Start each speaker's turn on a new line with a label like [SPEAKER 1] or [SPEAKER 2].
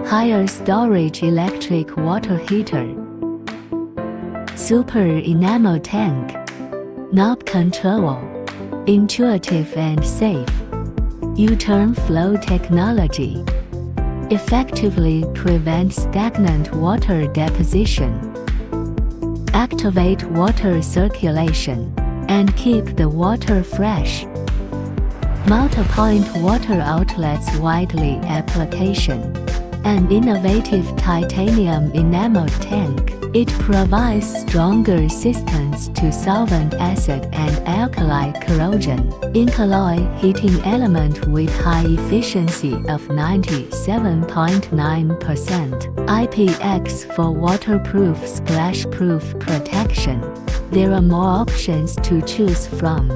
[SPEAKER 1] Higher storage electric water heater. Super enamel tank. Knob control. Intuitive and safe. U-turn flow technology. Effectively prevent stagnant water deposition. Activate water circulation and keep the water fresh. Multi-point water outlets widely application. An innovative titanium enamel tank. It provides stronger resistance to solvent acid and alkali corrosion. Alkali heating element with high efficiency of 97.9%. IPX for waterproof splash-proof protection. There are more options to choose from.